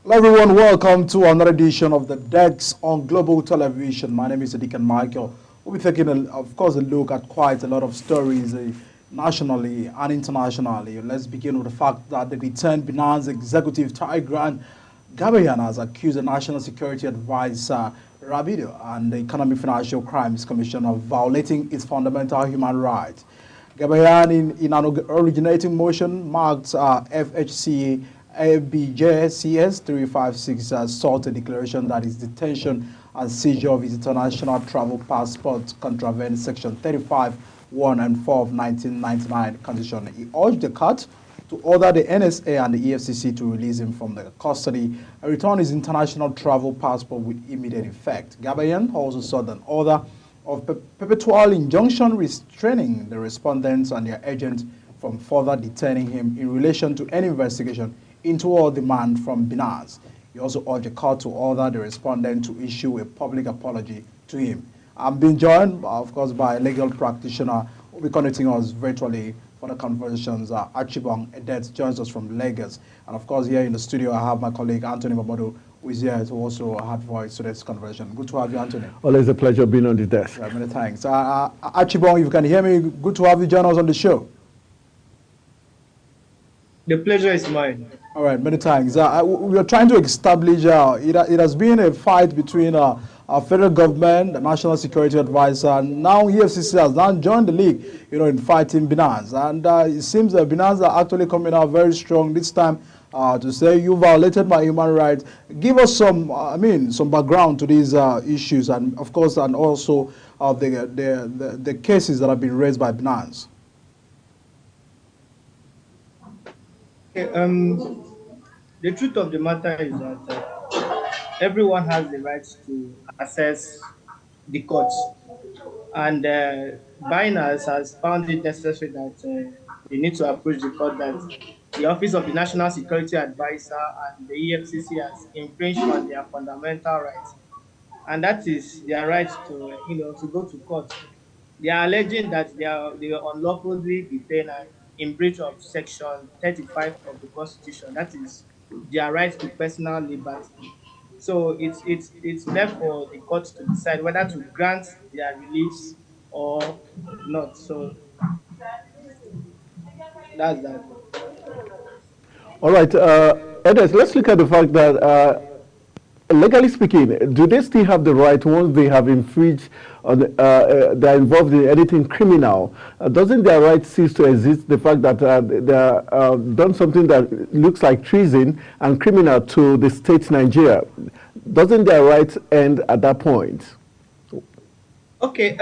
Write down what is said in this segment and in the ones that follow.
Hello everyone, welcome to another edition of the Dex on Global Television. My name is Deacon Michael. We'll be taking, of course, a look at quite a lot of stories nationally and internationally. Let's begin with the fact that the returned Binance executive Tigran Gabayan has accused the National Security Advisor Rabido and the Economic Financial Crimes Commission of violating its fundamental human rights. Gabayan, in an originating motion, marked FHCA ABJCS 356 sought a declaration that his detention and seizure of his international travel passport contravened Section 35, 1 and 4 of 1999 Constitution. He urged the court to order the NSA and the EFCC to release him from the custody and return his international travel passport with immediate effect. Gabayan also sought an order of perpetual injunction restraining the respondents and their agents from further detaining him in relation to any investigation into all demand from Binance. He also urged the court to order the respondent to issue a public apology to him. I'm being joined, of course, by a legal practitioner who will be connecting us virtually for the conversations. Archibong Edet joins us from Lagos. And of course, here in the studio, I have my colleague Anthony Mamodu, who is here to also add voice to this conversation. Good to have you, Anthony. Always a pleasure being on the desk. Yeah, many thanks. Archibong, if you can hear me, good to have you join us on the show. The pleasure is mine. All right, many thanks. We are trying to establish, it has been a fight between our federal government, the National Security Advisor, and now EFCC has now joined the league, in fighting Binance. And it seems that Binance are actually coming out very strong this time to say you violated my human rights. Give us some, some background to these issues, and of course, and also the cases that have been raised by Binance. Okay, the truth of the matter is that everyone has the right to access the courts, and Binance has found it necessary that they need to approach the court that the Office of the National Security Advisor and the EFCC has infringed on their fundamental rights, and that is their right to go to court. They are alleging that they were unlawfully detained in breach of Section 35 of the Constitution. That is their right to personal liberty. So it's left for the court to decide whether to grant their release or not. So that's that. All right, Edes, let's look at the fact that, legally speaking, do they still have the right once they have infringed on, they're involved in anything criminal? Doesn't their right cease to exist? The fact that they done something that looks like treason and criminal to the state Nigeria, doesn't their right end at that point? Okay.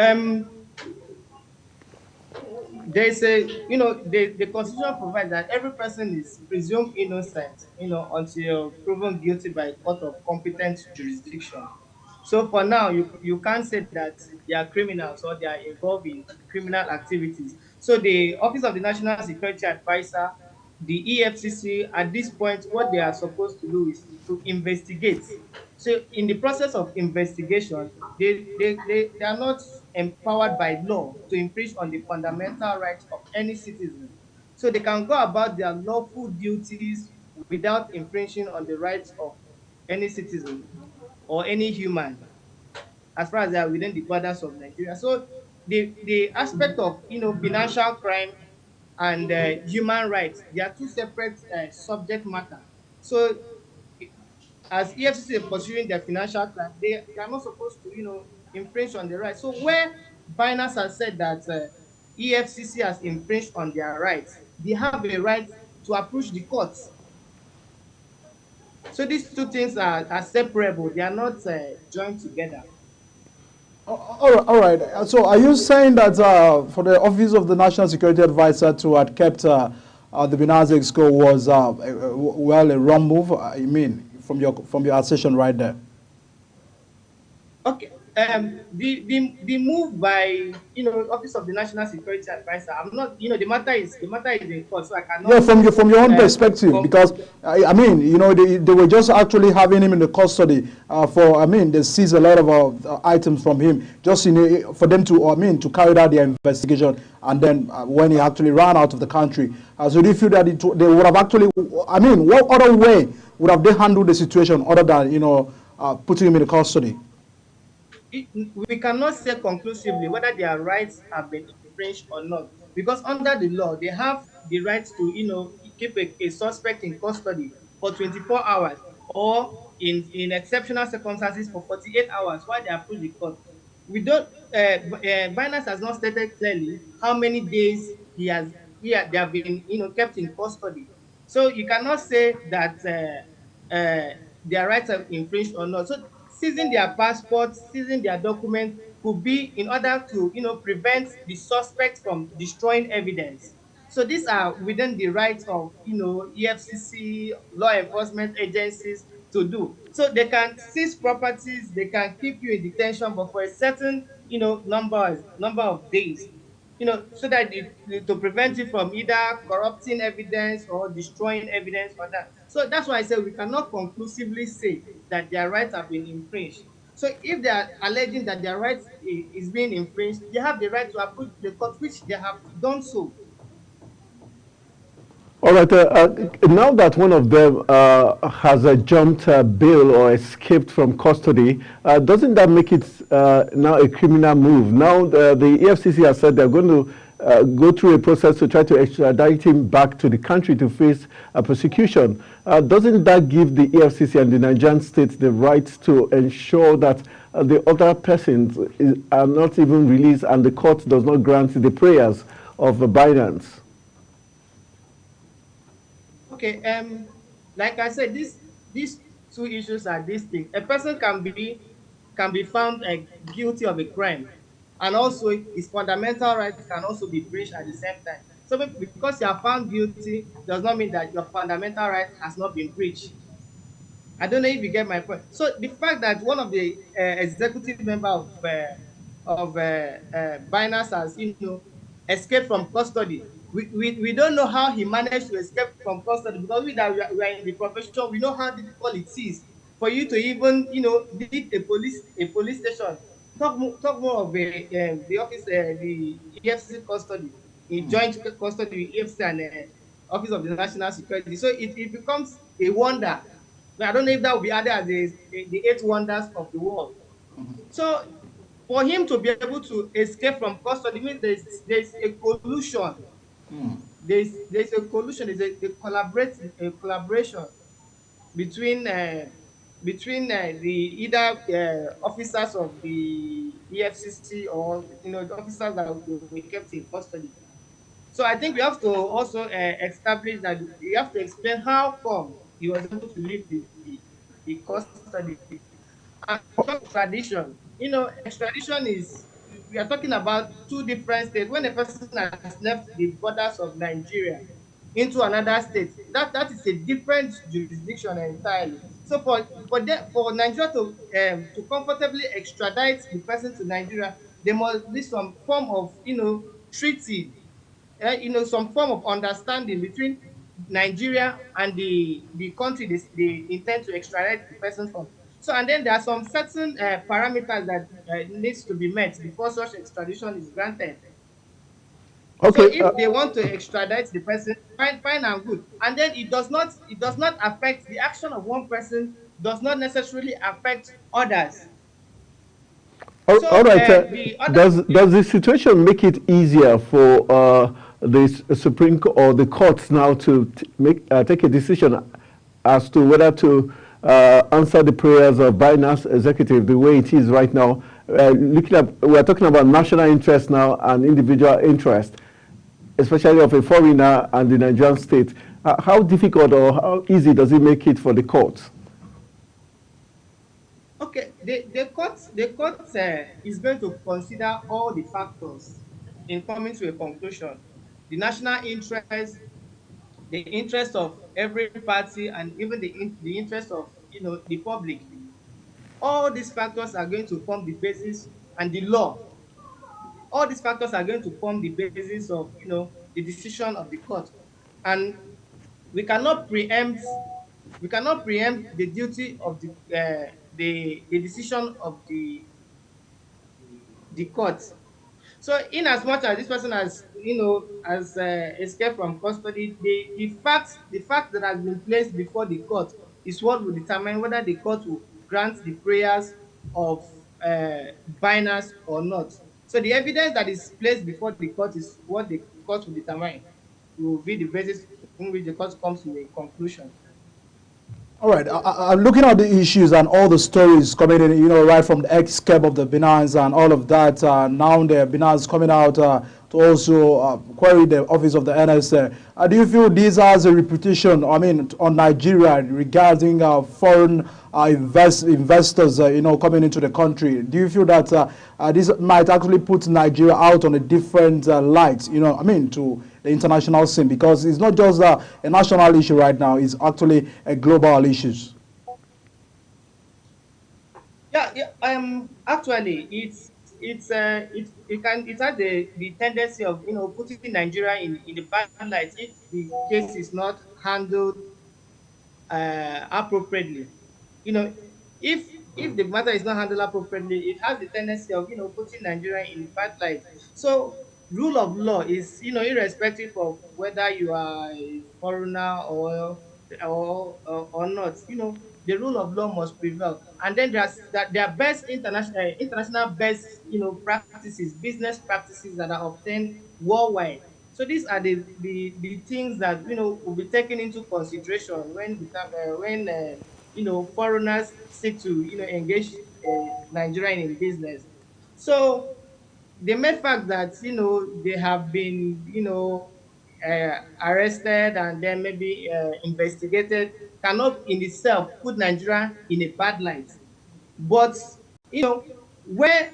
There's the Constitution provides that every person is presumed innocent, until proven guilty by a court of competent jurisdiction. So for now, you can't say that they are criminals or they are involved in criminal activities. So the Office of the National Security Advisor, the EFCC, at this point, what they are supposed to do is to investigate. So in the process of investigation, they are not empowered by law to infringe on the fundamental rights of any citizen. So they can go about their lawful duties without infringing on the rights of any citizen or any human, as far as they are within the borders of Nigeria. So the aspect of financial crime and human rights, they are two separate subject matter. So as EFCC is pursuing their financial crime, they are not supposed to infringe on the rights. So where Binance has said that EFCC has infringed on their rights, they have a right to approach the courts. So these two things are separable. They are not joined together. All right. So are you saying that for the Office of the National Security Advisor to have kept the Binance Exco was a wrong move? I mean, from your assertion right there. Okay. The move by Office of the National Security Advisor, I'm not the matter is in court, so I cannot. Yeah, from your own perspective, because they were just actually having him in the custody they seized a lot of items from him just for them to carry out their investigation, and then when he actually ran out of the country, so do you feel that they would have actually, what other way would have they handled the situation other than putting him in custody? We cannot say conclusively whether their rights have been infringed or not, because under the law they have the right to keep a suspect in custody for 24 hours, or in exceptional circumstances for 48 hours while they approach the court. We don't Binance has not stated clearly how many days they have been kept in custody. So you cannot say that their rights are infringed or not. So seizing their passports, seizing their documents could be in order to prevent the suspect from destroying evidence. So these are within the rights of EFCC, law enforcement agencies to do. So they can seize properties, they can keep you in detention, but for a certain number of days, so that to prevent you from either corrupting evidence or destroying evidence or that. So that's why I say we cannot conclusively say that their rights have been infringed. So if they are alleging that their rights is being infringed, they have the right to approach the court, which they have done so. All right. Now that one of them has jumped bail or escaped from custody, doesn't that make it now a criminal move? Now the EFCC has said they're going to go through a process to try to extradite him back to the country to face a prosecution. Doesn't that give the EFCC and the Nigerian state the right to ensure that the other persons are not even released and the court does not grant the prayers of Binance? Okay, like I said, these two issues are distinct. A person can be found guilty of a crime, and also his fundamental rights can also be breached at the same time. So because you are found guilty does not mean that your fundamental right has not been breached. I don't know if you get my point. So the fact that one of the executive member of Binance has escaped from custody, we don't know how he managed to escape from custody, because we are in the profession, we know how difficult it is for you to even lead a police station. Talk more of the office, the EFCC custody, in joint custody with EFCC and Office of the National Security. So it becomes a wonder. I don't know if that will be added as the eight wonders of the world. So for him to be able to escape from custody means there's a collusion. There's a collusion. There's a collaboration between the either officers of the EFCC, or the officers that were kept in custody. So I think we have to also establish that we have to explain how come he was able to leave the custody. And talk extradition. Extradition is, we are talking about two different states. When a person has left the borders of Nigeria into another state, that is a different jurisdiction entirely. So for Nigeria to comfortably extradite the person to Nigeria, there must be some form of treaty, some form of understanding between Nigeria and the country they intend to extradite the person from. So, and then there are some certain parameters that needs to be met before such extradition is granted. So Okay. if they want to extradite the person, fine and good. And then it does not affect the action of one person, does not necessarily affect others. All So right. the other Does the situation make it easier for the Supreme Court or the courts now to take a decision as to whether to answer the prayers of Binance executive the way it is right now? We are talking about national interest now and individual interest, especially of a foreigner and the Nigerian state. How difficult or how easy does it make it for the courts? Okay, the court is going to consider all the factors in coming to a conclusion. The national interest, the interest of every party, and even the interest of the public. All these factors are going to form the basis, and the law. All these factors are going to form the basis of the decision of the court, and we cannot preempt the duty of the decision of the court. So in as much as this person has escaped from custody, the fact that has been placed before the court is what will determine whether the court will grant the prayers of Binance or not. So the evidence that is placed before the court is what the court will determine, will be the basis in which the court comes to a conclusion. All right, I'm looking at the issues and all the stories coming in, right from the escape of the Binance and all of that. Now the Binance coming out to also query the office of the NSA. Do you feel this has a reputation, on Nigeria regarding foreign investors, coming into the country? Do you feel that this might actually put Nigeria out on a different light, to the international scene, because it's not just a national issue right now, it's actually a global issue? Actually, it has the tendency of putting Nigeria in the bad light if the case is not handled appropriately. You know, if the matter is not handled appropriately, it has the tendency of putting Nigeria in bad light. So rule of law is irrespective of whether you are a foreigner or not. The rule of law must prevail. And then there are best international best practices, business practices that are obtained worldwide. So these are the things that will be taken into consideration when foreigners seek to engage Nigerian in business. So the mere fact that they have been arrested and then maybe investigated cannot in itself put Nigeria in a bad light. But where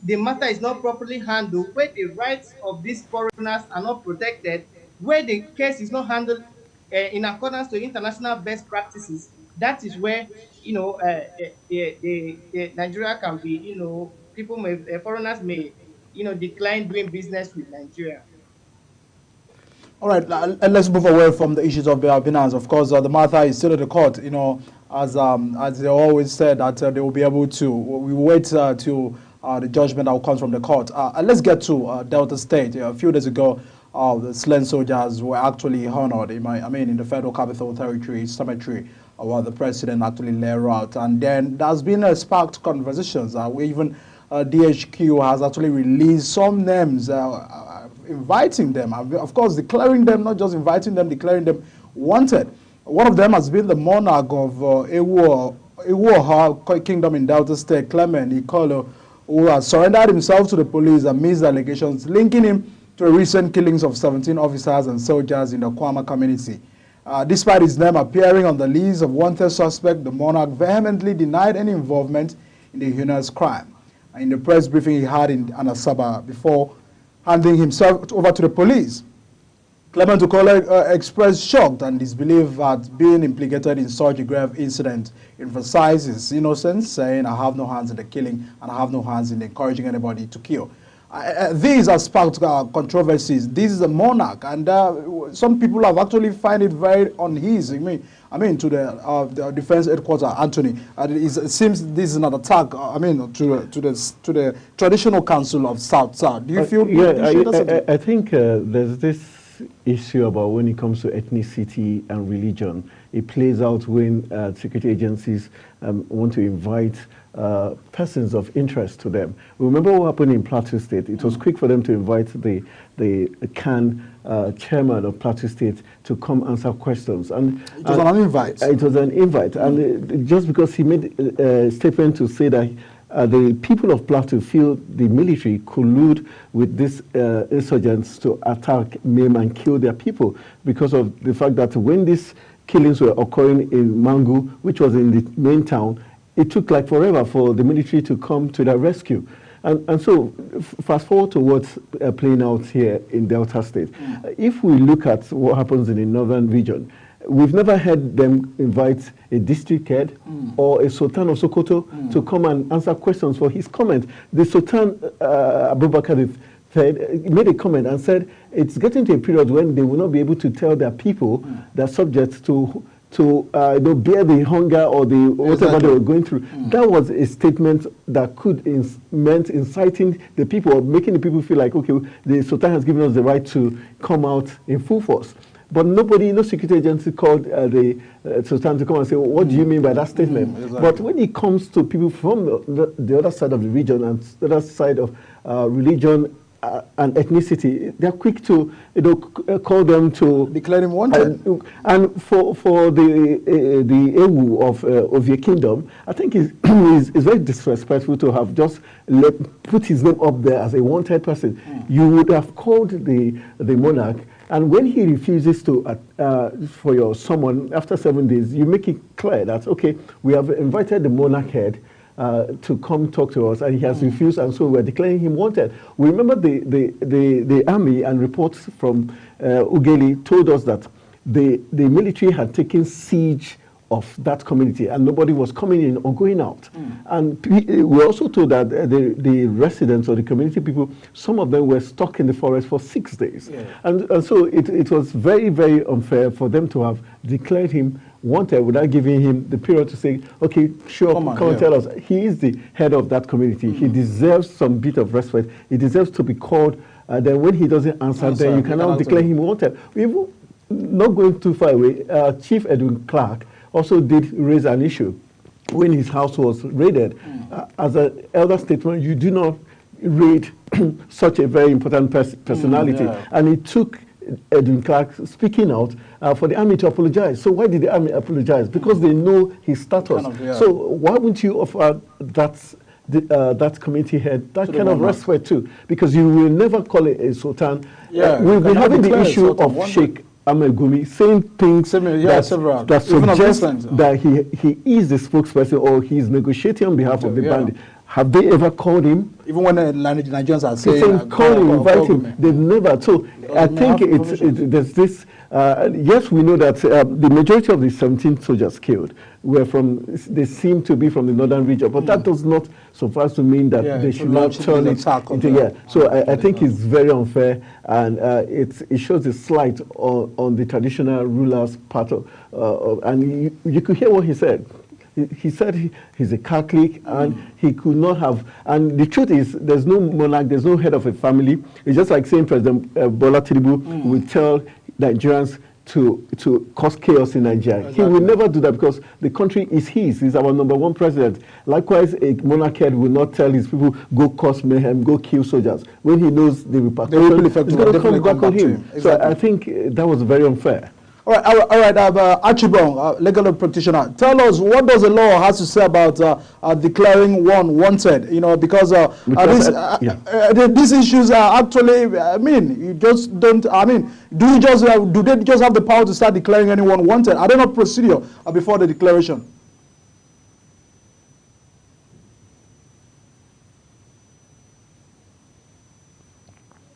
the matter is not properly handled, where the rights of these foreigners are not protected, where the case is not handled in accordance to international best practices, that is where the Nigeria can be people may foreigners may decline doing business with Nigeria. All right, let's move away from the issues of Binance. Of course, the matter is still at the court. As they always said that they will be able to. We wait till the judgment that comes from the court. Let's get to Delta State. A few days ago, the slain soldiers were actually honored. In the Federal Capital Territory cemetery, where the president actually laid out. And then there's been sparked conversations. Even DHQ has actually released some names, inviting them, of course declaring them, not just inviting them, declaring them wanted. One of them has been the monarch of Ewoha Kingdom in Delta State, Clement Ikolo, who has surrendered himself to the police amidst allegations linking him to the recent killings of 17 officers and soldiers in the Kwama community. Despite his name appearing on the list of wanted suspects, the monarch vehemently denied any involvement in the heinous crime. In the press briefing he had in Anasaba before handing himself over to the police, Clement Ikolo expressed shock and disbelief at being implicated in such a grave incident, emphasized his innocence, saying, "I have no hands in the killing and I have no hands in encouraging anybody to kill." These are sparked controversies. This is a monarch, and some people have actually find it very uneasy. To the defense headquarters, Anthony. It seems this is an attack. To the traditional council of South. Do you feel? I think there's this issue about when it comes to ethnicity and religion. It plays out when security agencies want to invite persons of interest to them. Remember what happened in Plateau State? It was quick for them to invite the CAN chairman of Plateau State to come answer questions. And it was an invite. It was an invite. And just because he made a statement to say that the people of Plateau feel the military collude with these insurgents to attack, maim, and kill their people because of the fact that when these killings were occurring in Mangu, which was in the main town, it took like forever for the military to come to their rescue. And so, fast forward to what's playing out here in Delta State. If we look at what happens in the northern region, we've never had them invite a district head or a Sultan of Sokoto to come and answer questions for his comment. The Sultan Abubakar III made a comment and said it's getting to a period when they will not be able to tell their people, their subjects, to bear the hunger or the whatever they were going through. That was a statement that could meant inciting the people or making the people feel like, okay, the Sultan has given us the right to come out in full force. But nobody, no security agency called the Sultan to come and say, well, what do you mean by that statement? Exactly. But when it comes to people from the other side of the region and the other side of religion and ethnicity, they're quick to call them to Declare him wanted. and for the Ewu of your kingdom, I think is very disrespectful to have just put his name up there as a wanted person. You would have called the monarch, and when he refuses to for your summon after 7 days, you make it clear that okay, we have invited the monarch head to come talk to us, and he has refused, and so we're declaring him wanted. We remember the army and reports from Ugeli told us that the military had taken siege of that community, and nobody was coming in or going out. And we also told that the residents or the community people, some of them were stuck in the forest for 6 days. Yeah. And so it was very, very unfair for them to have declared him wanted without giving him the period to say, okay, sure, come and tell us. He is the head of that community. He deserves some bit of respect. He deserves to be called. Then when he doesn't answer, then you can now declare him wanted. Even not going too far away, Chief Edwin Clark also did raise an issue when his house was raided. As an elder statesman, you do not raid such a very important personality. And it took Edwin Clark speaking out for the army to apologize. So why did the army apologize? Because they know his status. So why wouldn't you offer that community head that kind of respect too? Because you will never call it a sultan. We've been having the issue of Sheikh Ahmed Gumi saying things that suggest that he is the spokesperson or he is negotiating on behalf of the bandit. Have they ever called him? Even when the Nigerians are saying, call him, invite him, they've never. So I think there's this, yes, we know that the majority of the 17 soldiers killed were they seem to be from the northern region, but that does not suffice to mean that they should not turn it into, So I think it's very unfair, and it shows a slight on the traditional rulers' part of and you could hear what he said. He said he's a Catholic and he could not have. And the truth is, there's no monarch, there's no head of a family. It's just like saying President Bola Tinubu will tell Nigerians to cause chaos in Nigeria. Exactly. He will never do that because the country is his. He's our #1 president. Likewise, a monarch head will not tell his people, go cause mayhem, go kill soldiers. When he knows the repercussions, it's going to come back on him. Exactly. So I think that was very unfair. All right, Achibong, legal practitioner, tell us what does the law has to say about declaring one wanted? You know, because these issues are actually, I mean, you just don't. I mean, do they just have the power to start declaring anyone wanted? Are there not procedure before the declaration?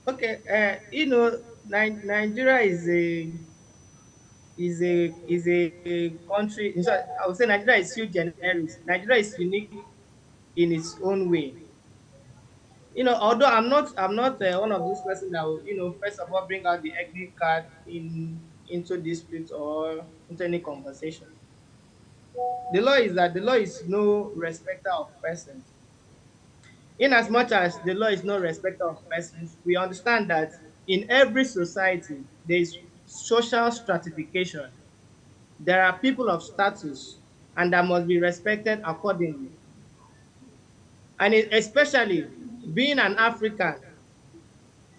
Okay, Nigeria is a country. In fact, I would say Nigeria is sui generis. Nigeria is unique in its own way. Although I'm not one of those persons that will, first of all bring out the ethnic card into dispute or into any conversation. The law is no respecter of persons. In as much as the law is no respecter of persons, we understand that in every society there is social stratification. There are people of status and that must be respected accordingly. And especially being an African,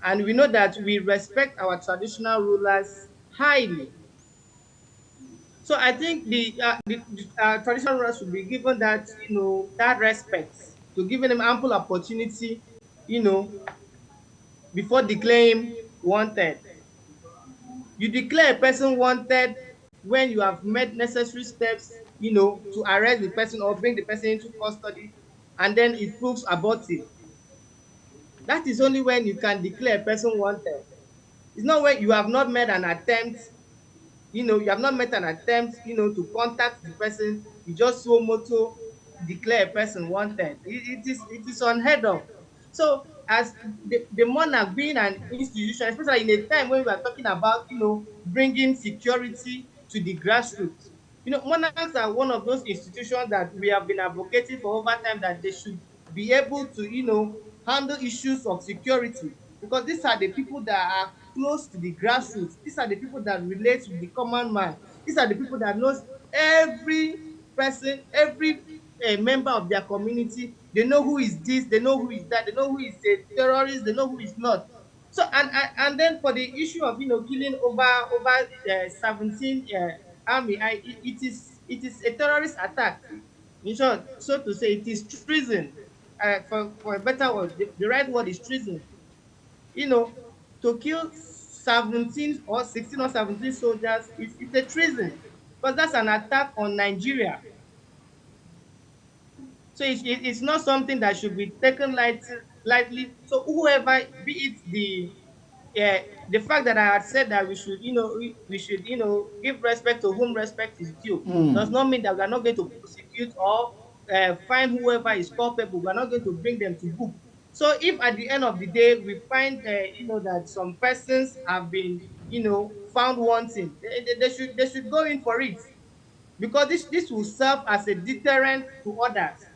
and we know that we respect our traditional rulers highly. So I think the traditional rulers should be given that respect, to giving them ample opportunity, before declaring wanted. You declare a person wanted when you have made necessary steps, to arrest the person or bring the person into custody, and then it proves abortive. That is only when you can declare a person wanted. It's not when you have not made an attempt, to contact the person. You just so moto declare a person wanted. It is unheard of. So as the monarch being an institution, especially in a time when we are talking about, bringing security to the grassroots, monarchs are one of those institutions that we have been advocating for over time, that they should be able to, handle issues of security, because these are the people that are close to the grassroots. These are the people that relate with the common man. These are the people that knows every person, every member of their community. They know who is this, they know who is that, they know who is a terrorist, they know who is not. So and then for the issue of killing over 17 army, it is a terrorist attack. In short, so to say, it is treason. For a better word, the right word is treason. You know, to kill 17 or 16 or 17 soldiers is it's a treason, because that's an attack on Nigeria. So it's not something that should be taken lightly. So whoever, be it the fact that I had said that we should, we should, give respect to whom respect is due, does not mean that we are not going to prosecute or find whoever is culpable. We are not going to bring them to book. So if at the end of the day we find, that some persons have been, found wanting, they should go in for it, because this will serve as a deterrent to others.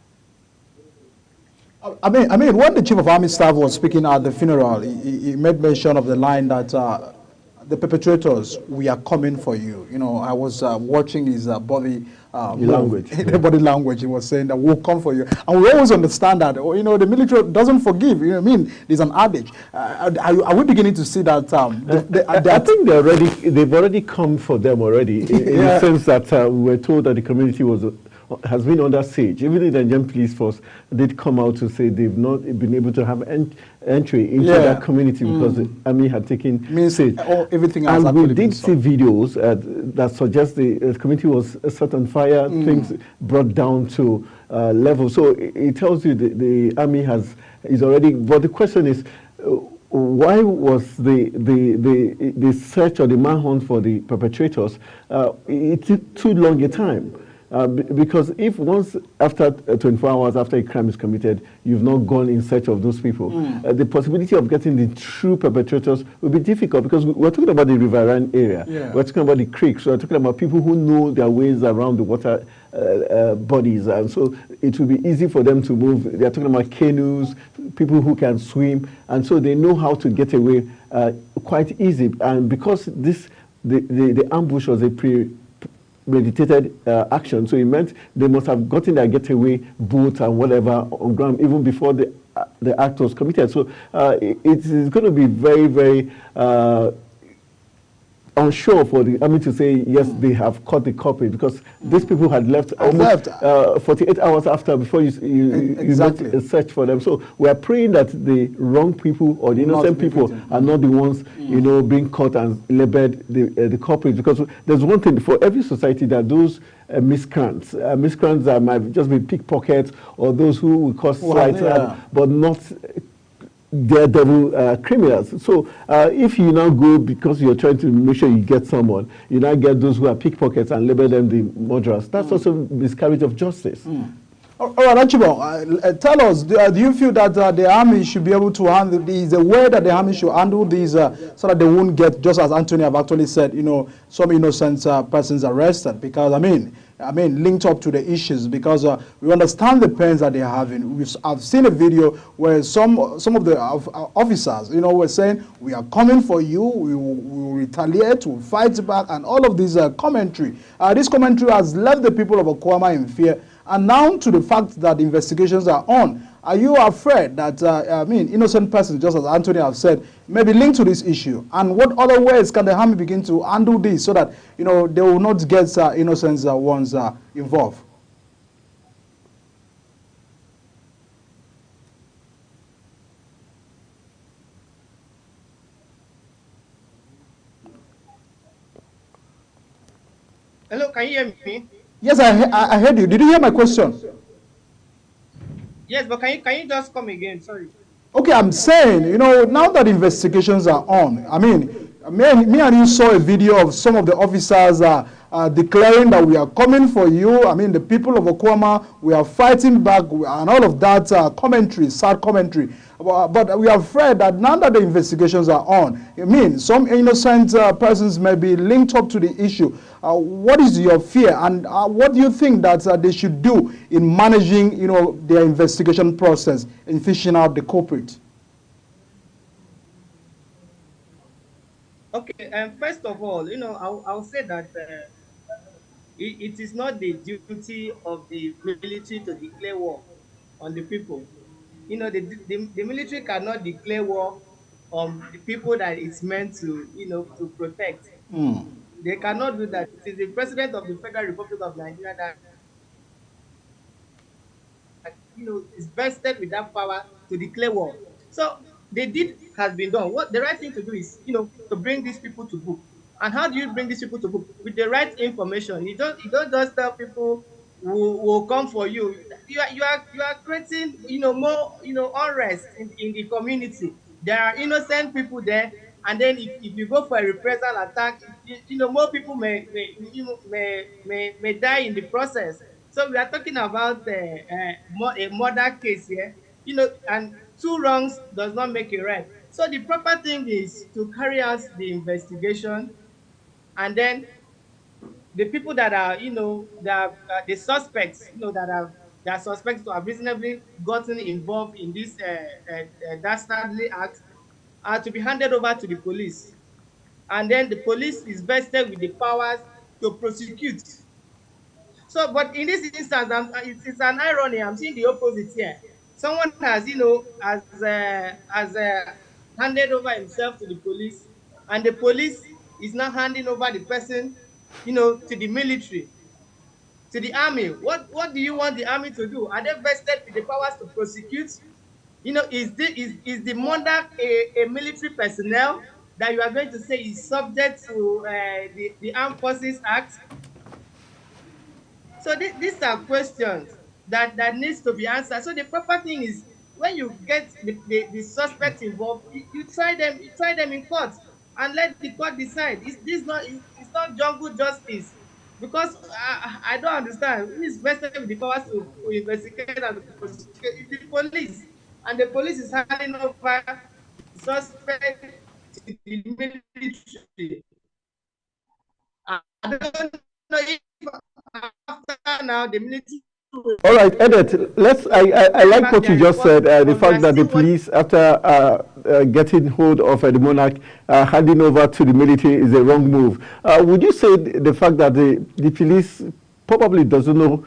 I mean, when the chief of army staff was speaking at the funeral, he made mention of the line that the perpetrators, we are coming for you. You know, I was watching his body language. The body language. He was saying that we'll come for you, and we always understand that. The military doesn't forgive. You know what I mean? There's an adage. Are we beginning to see that? I think they've already come for them already, in the sense that we were told that the community has been under siege. Even the Nigerian police force did come out to say they've not been able to have entry into that community because the army had taken siege. Everything else. And we did see videos that suggest the community was set on fire, things brought down to level. So it tells you the army is already. But the question is, why was the search or the manhunt for the perpetrators? It took too long a time. Because if once after 24 hours after a crime is committed, you've not gone in search of those people, the possibility of getting the true perpetrators will be difficult, because we're talking about the riverine area. We're talking about the creeks. We're talking about people who know their ways around the water bodies. And so it will be easy for them to move. They're talking about canoes, people who can swim. And so they know how to get away quite easy. And because the ambush was a meditated action, so it meant they must have gotten their getaway boat and whatever on ground even before the act was committed. So it is going to be very, very unsure for the army to say yes, they have caught the culprit, because these people had left almost 48 hours after before you exactly search for them. So we are praying that the wrong people or the innocent people are not the ones being caught and labeled the culprits, because there's one thing: for every society there are those miscreants that might just be pickpockets or those who will cause slight but not daredevil criminals. So if you now go because you're trying to make sure you get someone, you now get those who are pickpockets and label them the murderers. That's also miscarriage of justice. All right, Archibald, tell us, do you feel that the army should be able to handle these, the way that the army should handle these so that they won't get, just as Anthony have actually said, some innocent persons arrested? Because, I mean, linked up to the issues, because we understand the pains that they're having. I've seen a video where some of the officers, were saying, we are coming for you, we will retaliate, we'll fight back, and all of this commentary. This commentary has left the people of Okuama in fear. And now to the fact that investigations are on, are you afraid that, innocent persons, just as Anthony have said, may be linked to this issue? And what other ways can the army begin to handle this so that, they will not get innocent ones involved? Hello, can you hear me? Yes, I heard you. Did you hear my question? Yes, but can you just come again? Sorry. Okay, I'm saying, now that investigations are on, me and you saw a video of some of the officers declaring that we are coming for you. The people of Okuama, we are fighting back, and all of that commentary, sad commentary. But we are afraid that now that the investigations are on, some innocent persons may be linked up to the issue. What is your fear, and what do you think that they should do in managing, their investigation process in fishing out the culprit? Okay, first of all, I'll say that it is not the duty of the military to declare war on the people. The military cannot declare war on the people that it's meant to, to protect. They cannot do that. It is the president of the Federal Republic of Nigeria that, is vested with that power to declare war. So the deed has been done. What the right thing to do is, to bring these people to book. And how do you bring these people to book? With the right information. You don't just tell people who will come for you. You are creating, more, unrest in the community. There are innocent people there, and then if you go for a reprisal attack, more people may die in the process. So we are talking about a murder case here, and two wrongs does not make a right. So the proper thing is to carry out the investigation, and then the people that are, the suspects, that are suspects to have reasonably gotten involved in this dastardly act are to be handed over to the police. And then the police is vested with the powers to prosecute. So, but in this instance, it's an irony. I'm seeing the opposite here. Someone has, handed over himself to the police, and the police is now handing over the person, to the military, to the army. What do you want the army to do? Are they vested with the powers to prosecute? Is the monarch a military personnel that you are going to say is subject to the Armed Forces Act? So these are questions that needs to be answered. So the proper thing is, when you get the suspect involved, you try them in court, and let the court decide. It's not jungle justice, because I don't understand who is vested with the powers to investigate and to prosecute. It's the police, and the police is handing over the suspect to the military. I don't know if after now the military will All right, Edith, I bring like back what their you just report, said, the but we fact are that the still watching. police, after getting hold of the monarch, handing over to the military is a wrong move. Would you say the fact that the police probably doesn't know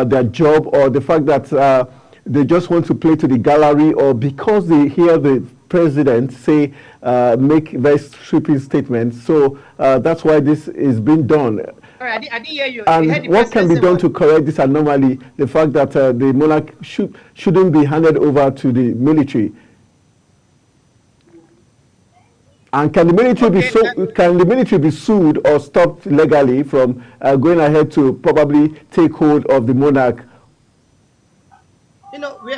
their job, or the fact that they just want to play to the gallery, or because they hear the president say, make very sweeping statements, so that's why this is being done? Sorry, I didn't hear you. You And heard the what can president be say done what? to correct this anomaly, the fact that the monarch shouldn't be handed over to the military? And can the military be Okay, sued or stopped legally from going ahead to probably take hold of the monarch?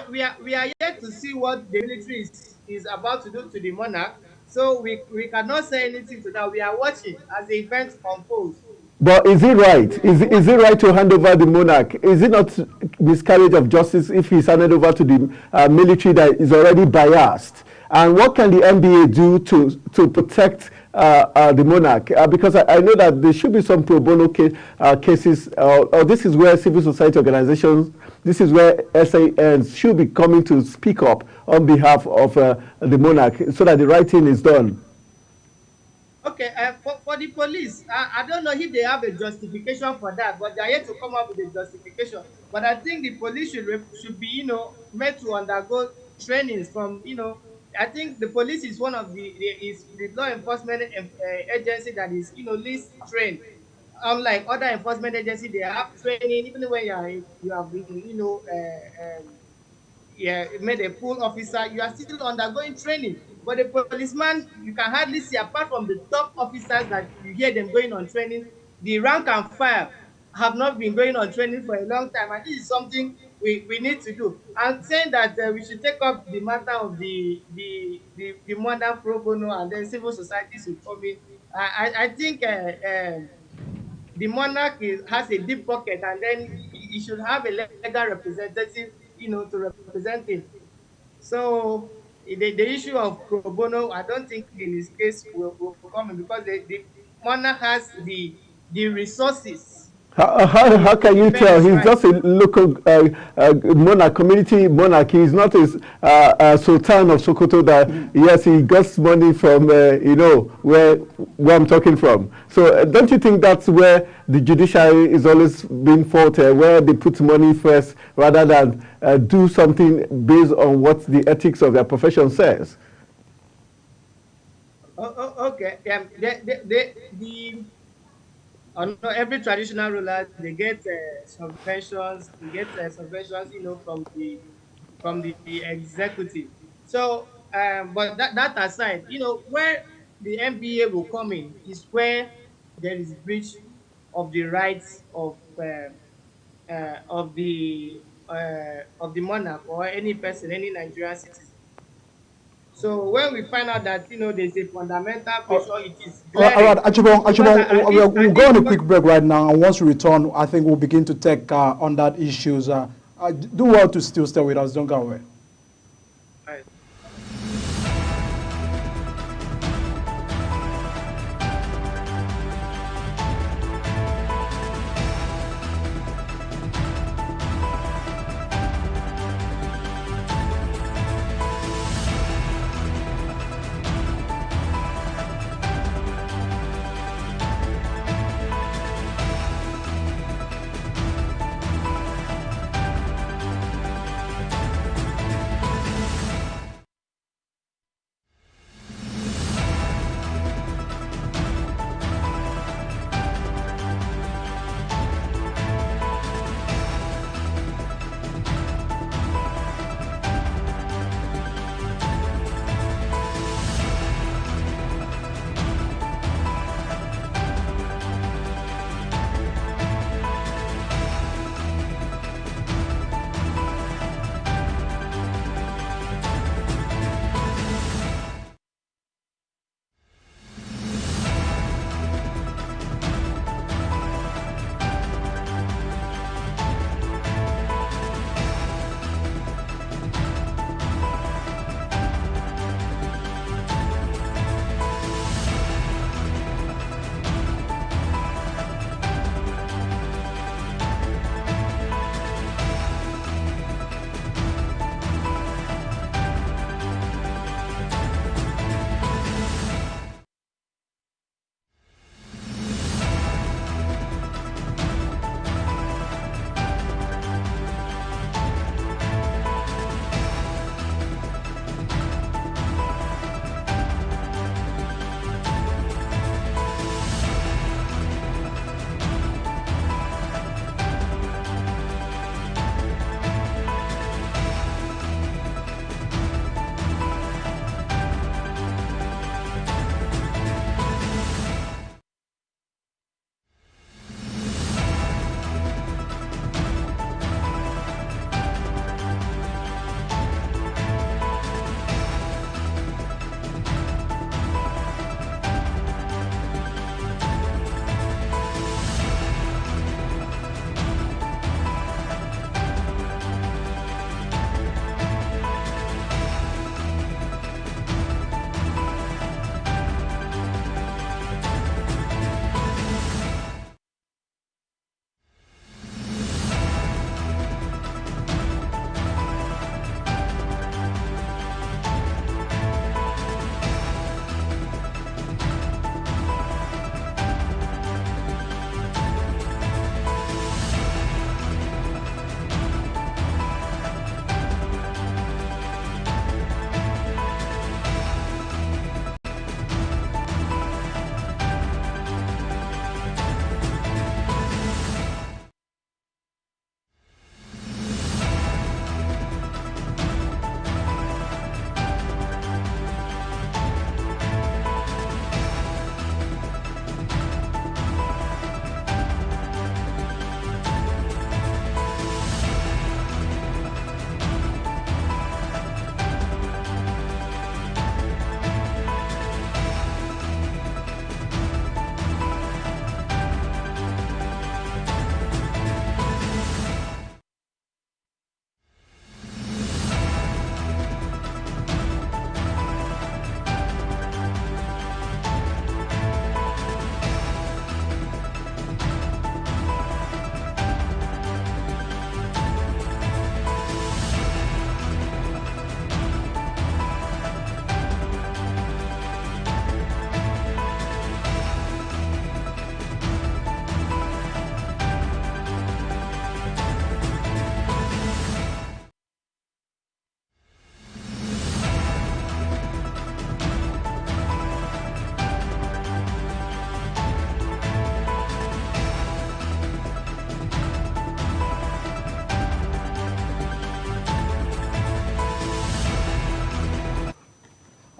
we are yet to see what the military is about to do to the monarch. So we cannot say anything to that. We are watching as the event unfolds. But is it right? What Is it right to hand over the monarch? Is it not miscarriage of justice if he's handed over to the military that is already biased? And what can the NBA do to protect the monarch? Because I know that there should be some pro bono cases, or this is where civil society organizations, this is where SANs should be coming to speak up on behalf of the monarch so that the right thing is done. Okay, for the police, I don't know if they have a justification for that, but they are yet to come up with a justification. But I think the police should be, made to undergo trainings from, I think the police is one of the law enforcement agency that is, least trained. Unlike other enforcement agencies, they have training. Even when you have been, yeah, made a full officer, you are still undergoing training. But the policeman, you can hardly see, apart from the top officers that you hear them going on training, the rank and file have not been going on training for a long time. And this is something we need to do. I'm saying that we should take up the matter of the modern pro bono, and then civil society should come in. I think the monarch has a deep pocket, and then he should have a legal representative, to represent him. So the issue of pro bono, I don't think in his case will come in, because the monarch has the resources. How can you defend tell? his He's just rights. a local monarch, community monarch. He's not a sultan of Sokoto that, yes, he gets money from, where I'm talking from. So don't you think that's where the judiciary is always being faulted, where they put money first rather than do something based on what the ethics of their profession says? Okay. The every traditional ruler they get subventions. They get subventions, from the executive. So, but that aside, where the NBA will come in is where there is breach of the rights of the monarch or any person, any Nigerian citizen. So when we find out that there's a fundamental Uh, question, it is all right, glaring because at this We'll at go this on a because quick break right now, and once we return, I think we'll begin to take on that issues. Do well to still stay with us. Don't go away.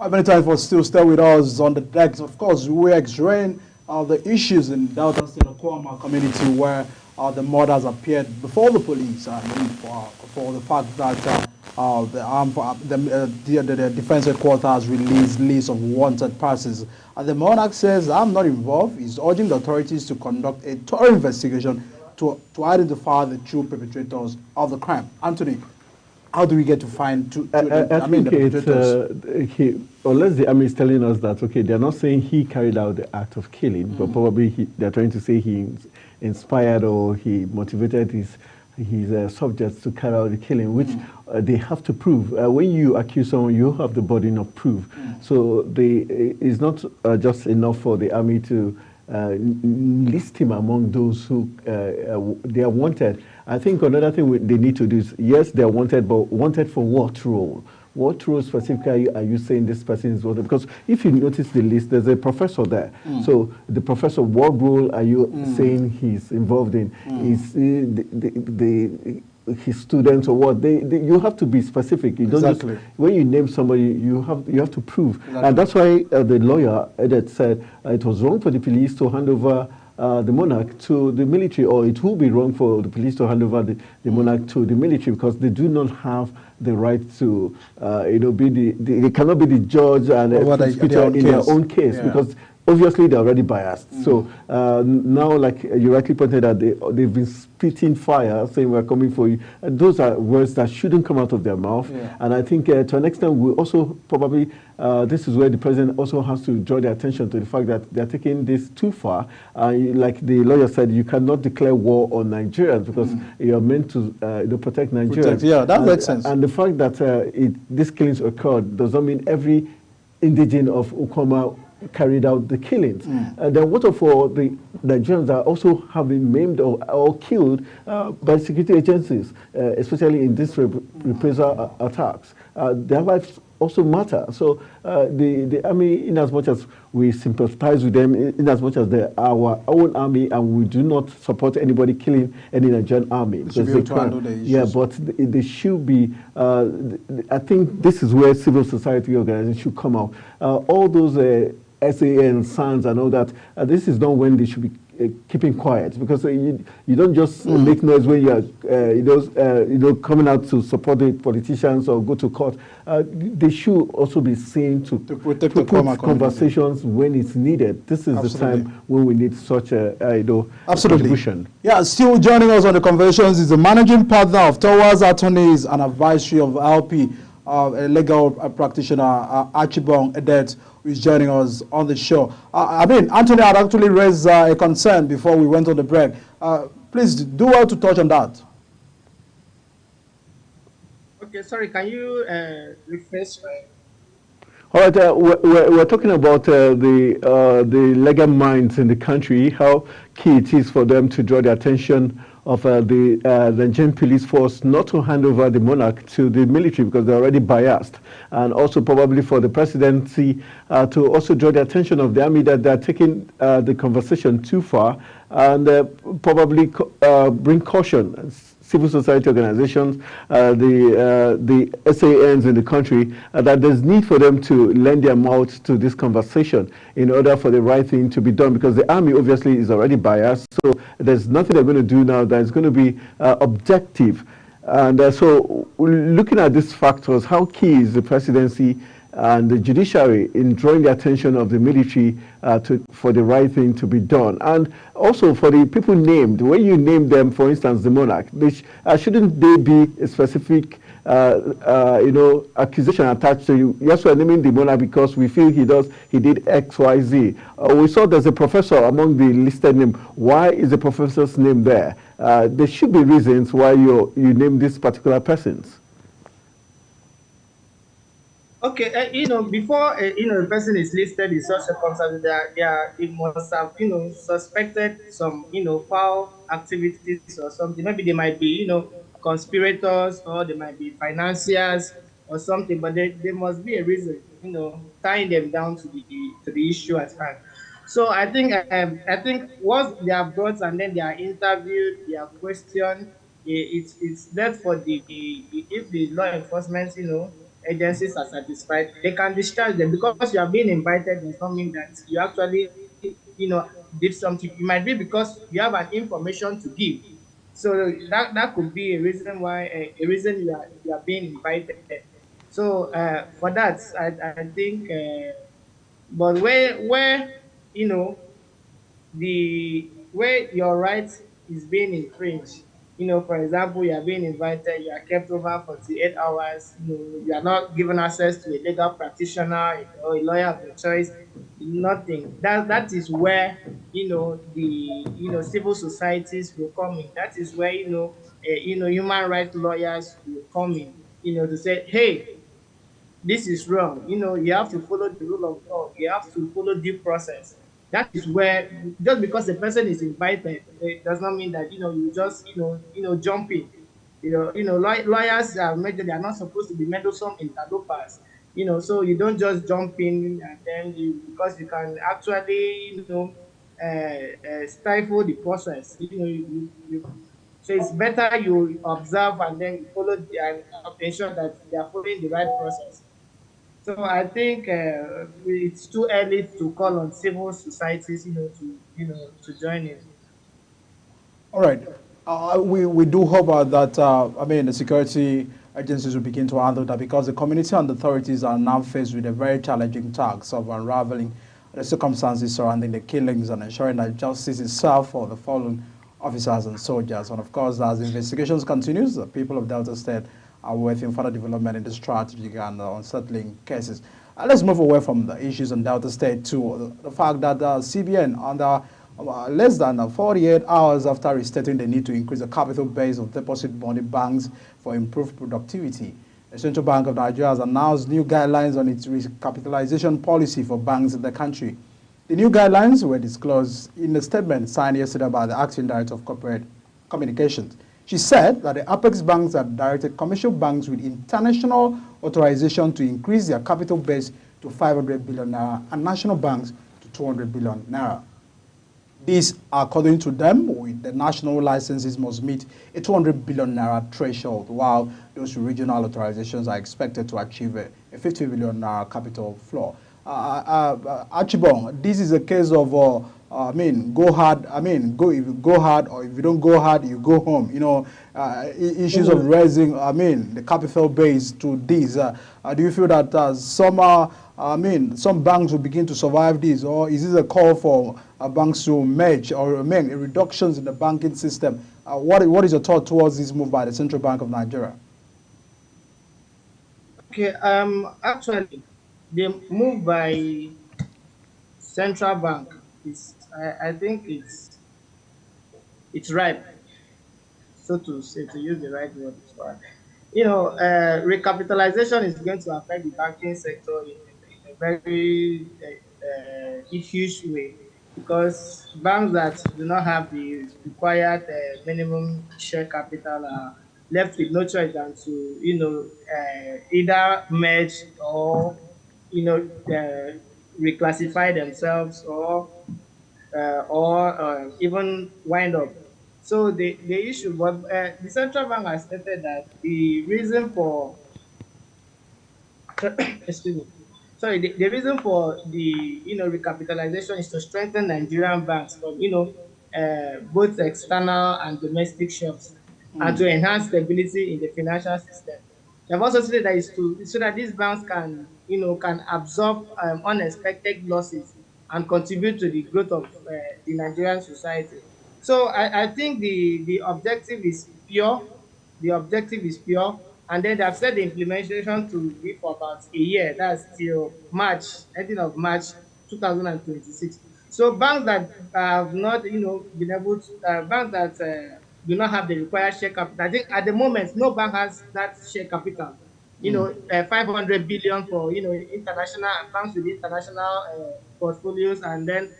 Many times for still stay with us on the decks. Of course, we're x-raying the issues in Delta State Okwama community where the murders appeared before the police. I mean, for the fact that the defense headquarters released list of wanted persons. And the monarch says, I'm not involved. He's urging the authorities to conduct a thorough investigation to identify the true perpetrators of the crime. Anthony, how do we get to find I mean, think the it's perpetrators? unless the army is telling us that okay, they're not saying he carried out the act of killing, but probably they're trying to say he inspired or he motivated his subjects to carry out the killing, which they have to prove. When you accuse someone, you have the burden of proof. So it's not just enough for the army to list him among those who they are wanted. I think another thing they need to do is, yes, they are wanted, but wanted for what role? What role specifically are you saying this person is wanted? Because if you notice the list, there's a professor there. So the professor, what role are you saying he's involved in? Is his students or what? You have to be specific. You don't Exactly. just, when you name somebody, you have to prove. Exactly. And that's why the lawyer Edet said it was wrong for the police to hand over the monarch to the military, or it will be wrong for the police to hand over the monarch to the military because they do not have the right to, they cannot be the judge and Over prosecutor in their own case Yeah. because obviously they're already biased. So now, like you rightly pointed out, they've been spitting fire, saying we're coming for you. And those are words that shouldn't come out of their mouth. Yeah. And I think to an extent, we also probably, this is where the president also has to draw their attention to the fact that they're taking this too far. Like the lawyer said, you cannot declare war on Nigerians because you're meant to protect Nigerians. Yeah, that makes sense. And the fact that these killings occurred does not mean every indigene of Ukoma carried out the killings. Then what for the Nigerians that also have been maimed or killed by security agencies, especially in these reprisal attacks? Their lives also matter. So the army, in as much as we sympathize with them, in as much as they're our own army, and we do not support anybody killing any Nigerian army. Should be able to handle the issues. Yeah, but they should be, I think this is where civil society organizations should come out. All those SAN, SANS and all that, this is not when they should be keeping quiet because you don't just make noise when you are coming out to support the politicians or go to court. They should also be seen to protect put the Kwama conversations when it's needed. This is Absolutely. the time when we need such a Absolutely. contribution. Yeah, still joining us on the conversations is the managing partner of Towers Attorneys and Advisory of LP, a legal practitioner, Archibong Edet, who is joining us on the show. Anthony had actually raised a concern before we went on the break. Please do well to touch on that. Okay, sorry, can you rephrase? All right, we're talking about the legal minds in the country, how key it is for them to draw the attention of the Nigerian police force not to hand over the monarch to the military because they're already biased, and also probably for the presidency to also draw the attention of the army that they're taking the conversation too far and probably bring caution. Civil society organizations, the SANs in the country, that there's need for them to lend their mouth to this conversation in order for the right thing to be done, because the army obviously is already biased, so there's nothing they're going to do now that is going to be objective. And so looking at these factors, how key is the presidency and the judiciary in drawing the attention of the military for the right thing to be done? And also for the people named, when you name them, for instance, the monarch, shouldn't they be a specific accusation attached to you? Yes, we're naming the monarch because we feel he did X, Y, Z. We saw there's a professor among the listed name. Why is the professor's name there? There should be reasons why you name these particular persons. Okay, before the person is listed in such circumstances, they must have suspected some foul activities or something. Maybe they might be conspirators, or they might be financiers or something. But there must be a reason tying them down to the issue at hand. So I think once they are brought and then they are interviewed, they are questioned, it's that for the if the law enforcement agencies are satisfied, they can discharge them because you are being invited. Does not mean that you actually, did something. It might be because you have an information to give. So that could be a reason why a reason you are being invited. So for that, I think, but where you know where your rights is being infringed. For example, you are being invited, you are kept over 48 hours, you are not given access to a legal practitioner or a lawyer of your choice, nothing. That is where the civil societies will come in. That is where human rights lawyers will come in, to say, hey, this is wrong. You have to follow the rule of law. You have to follow due process. That is where, just because the person is invited, it does not mean that you just jump in. Lawyers are major. They are not supposed to be meddlesome interlopers. So you don't just jump in and then because you can actually stifle the process. So it's better you observe and then you follow and ensure that they are following the right process. So I think it's too early to call on civil societies, to join in. All right. We do hope that, I mean, the security agencies will begin to handle that because the community and authorities are now faced with a very challenging task of unraveling the circumstances surrounding the killings and ensuring that justice is served for the fallen officers and soldiers. And of course, as investigations continues, the people of Delta State are waiting further development in the strategic and unsettling cases. Let's move away from the issues in Delta State to the fact that CBN under less than 48 hours after restating the need to increase the capital base of deposit money banks for improved productivity. The Central Bank of Nigeria has announced new guidelines on its recapitalization policy for banks in the country. The new guidelines were disclosed in a statement signed yesterday by the Acting Director of Corporate Communications. She said that the Apex banks have directed commercial banks with international authorization to increase their capital base to 500 billion naira and national banks to 200 billion naira. This, according to them, with the national licenses must meet a 200 billion naira threshold, while those regional authorizations are expected to achieve a 50 billion naira capital floor. Archibong, this is a case of, I mean, go hard. I mean, if you go hard, or if you don't go hard, you go home. Issues of raising, I mean, the capital base to this. Do you feel that some banks will begin to survive this, or is this a call for banks to merge or reductions in the banking system? What is your thought towards this move by the Central Bank of Nigeria? Okay, actually, the move by central bank is, I think it's ripe, so to say, to use the right word for it. Recapitalization is going to affect the banking sector in a very huge way, because banks that do not have the required minimum share capital are left with no choice than to either merge or reclassify themselves, or even wind up. So the issue, but the central bank has stated that the reason for excuse me, sorry, the reason for the recapitalization is to strengthen Nigerian banks from both external and domestic shocks, and to enhance stability in the financial system. They've also said that is to so that these banks can absorb unexpected losses and contribute to the growth of the Nigerian society. So I think the objective is pure. The objective is pure, and then they've said the implementation to be for about a year. That's till March, ending of March 2026. So banks that have not, been able to, banks that do not have the required share capital. I think at the moment, no bank has that share capital. 500 billion for international banks with international portfolios, and then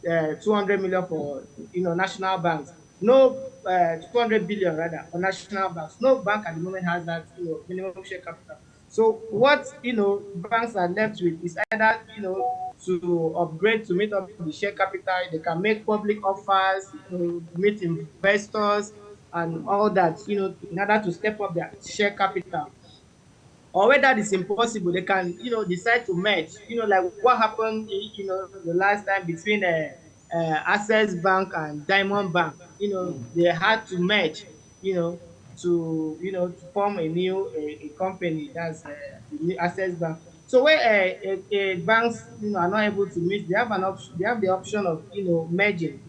200 million for national banks. No, 200 billion rather for national banks. No bank at the moment has that minimum share capital. So what banks are left with is either to upgrade to meet up the share capital. They can make public offers, meet investors, and all that, in order to step up their share capital. Or where that is impossible, they can, decide to merge, like what happened, the last time between Access Bank and Diamond Bank. They had to merge, you know, to form a new a company, that's the new Access Bank. So where banks, are not able to meet, they have an option, they have the option of, merging,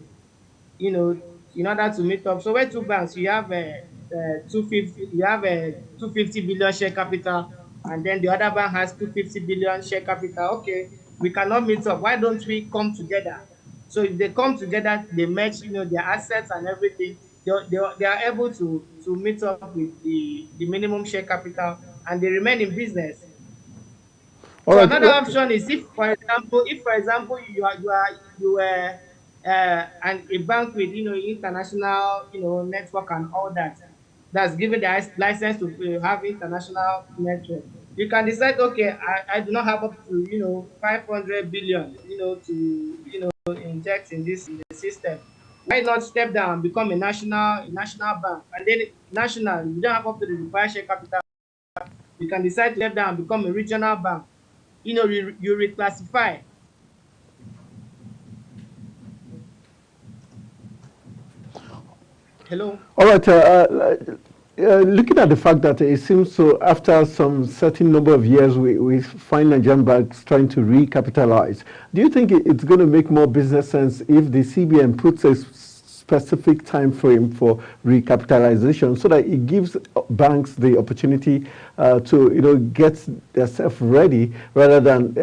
you know, in order to meet up. So where two banks, you have a 250, you have a 250 billion share capital, and then the other bank has 250 billion share capital. Okay, we cannot meet up. Why don't we come together? So if they come together, they match, their assets and everything. They are able to meet up with the minimum share capital, and they remain in business. All So right. another option is, if for example you were and a bank with, international, network and all that, that's given the license to have international network. You can decide, okay, I do not have up to, 500 billion, inject in the system. Why not step down and become a national bank, and then national, you don't have up to the required share capital. You can decide to step down and become a regional bank. You reclassify. Hello. All right. Looking at the fact that it seems so after some certain number of years, we find Nigerian banks trying to recapitalize. Do you think it's going to make more business sense if the CBN puts a specific time frame for recapitalization so that it gives banks the opportunity to get themselves ready rather than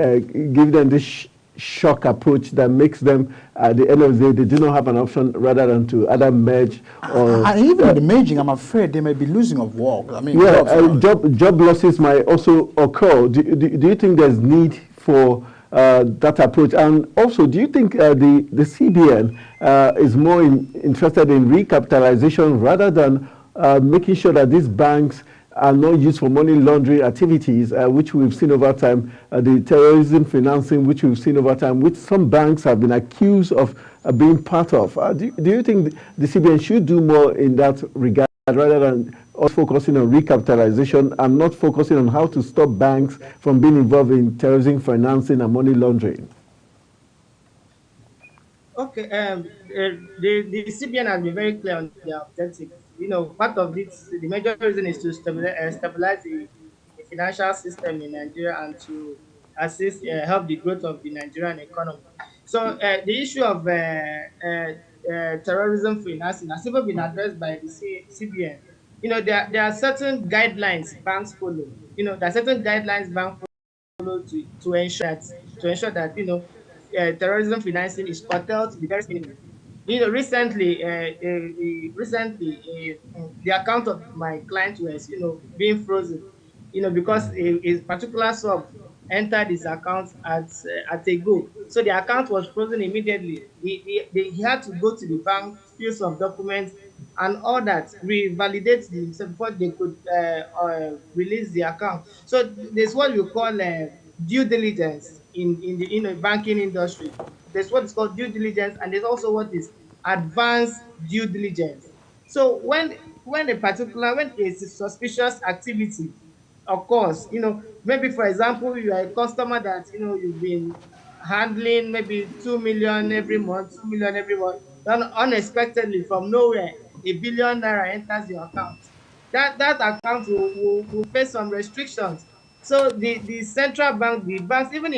give them this shock approach that makes them, at the end of the day, they do not have an option rather than to either merge or. And even with the merging, I'm afraid they may be losing of work. I mean, Yeah, jobs. job losses might also occur. Do you think there's need for that approach? And also, do you think the CBN is more interested in recapitalization rather than making sure that these banks are not used for money laundering activities, which we've seen over time, the terrorism financing, which we've seen over time, which some banks have been accused of being part of? Do you think the CBN should do more in that regard rather than us focusing on recapitalization and not focusing on how to stop banks from being involved in terrorism financing and money laundering? Okay. The CBN has been very clear on their objective. Part of it, the major reason is to stabilize the financial system in Nigeria, and to assist, help the growth of the Nigerian economy. So the issue of terrorism financing has even been addressed by the CBN. There are certain guidelines banks follow. There are certain guidelines banks follow to ensure that terrorism financing is curtailed to the very minimum. Recently, the account of my client was, being frozen, because a particular sum entered his account at a go. So the account was frozen immediately. He had to go to the bank, fill some documents and all that, revalidate the, so before they could release the account. So there's what we call due diligence in the banking industry. There's what is called due diligence, and there's also what is advanced due diligence. So when a suspicious activity occurs, maybe for example you are a customer that, you've been handling maybe 2 million every month, 2 million every month, then unexpectedly from nowhere a billion naira enters your account. That account will face some restrictions. So the central bank, the banks, even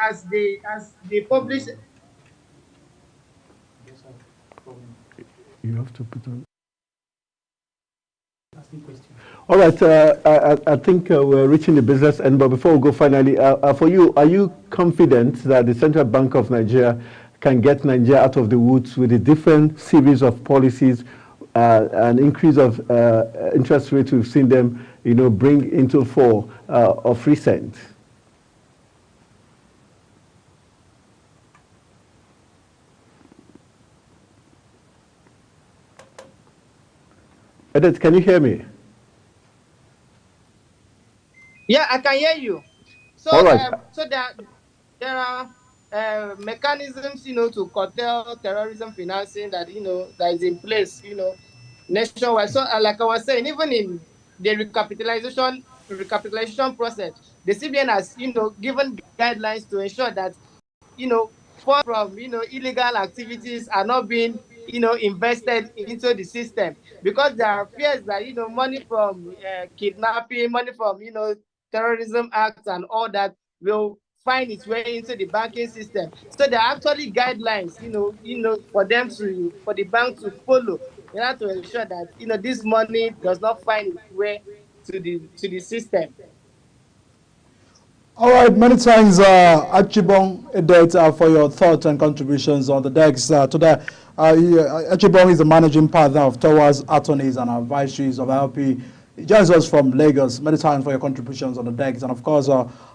as they publish. You have to put on. All right, I think we're reaching the business end, but before we go finally, for you, are you confident that the Central Bank of Nigeria can get Nigeria out of the woods with a different series of policies, an increase of interest rates we've seen them, bring into fore of recent? Edith, can you hear me? Yeah, I can hear you. So, All right. There are mechanisms, to curtail terrorism financing, that that is in place, nationwide. So, like I was saying, even in the recapitalization process, the CBN has, given guidelines to ensure that, funds from, illegal activities are not being, invested into the system, because there are fears that, money from kidnapping, money from, terrorism acts and all that will find its way into the banking system. So there are actually guidelines, for for the bank to follow in order to ensure that, this money does not find its way to the system. All right, many thanks, Achibong Edeta, for your thoughts and contributions on the decks today. Achibong is the managing partner of Towers Attorneys and Advisories of LP. He joins us from Lagos. Many thanks for your contributions on the decks, and of course,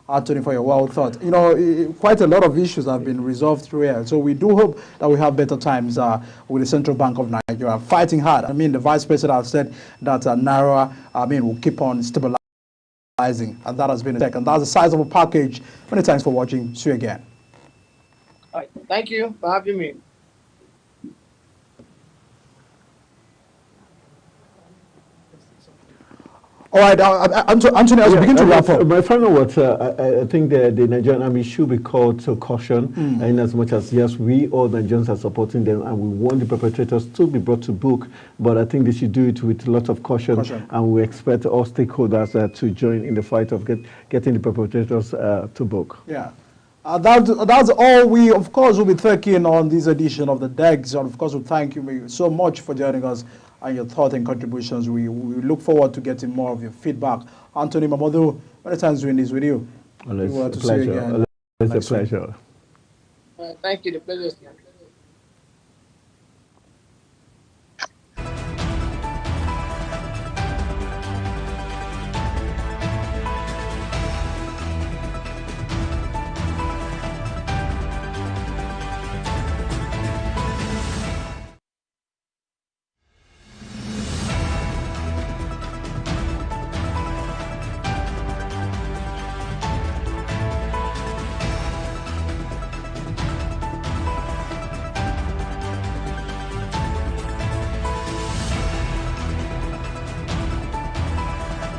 Anthony, for your well thought. Quite a lot of issues have been resolved through here, so we do hope that we have better times with the Central Bank of Nigeria fighting hard. I mean, the Vice President has said that Naira, will keep on stabilizing. And that has been a second. That's the size of a package. Many thanks for watching. See you again. All right. Thank you for having me. All right, Anthony, as we begin to wrap up. My final words, I think the Nigerian army should be called to caution, in as much as, yes, we all Nigerians are supporting them and we want the perpetrators to be brought to book, but I think they should do it with a lot of caution. And we expect all stakeholders to join in the fight of getting the perpetrators to book. Yeah. That's all we, of course, will be thinking on this edition of the DEGS. And of course, we thank you so much for joining us and your thoughts and contributions. We look forward to getting more of your feedback. Anthony Mamodu, many times doing this with you. Always a pleasure. Always a pleasure. Thank you. The pleasure is mine.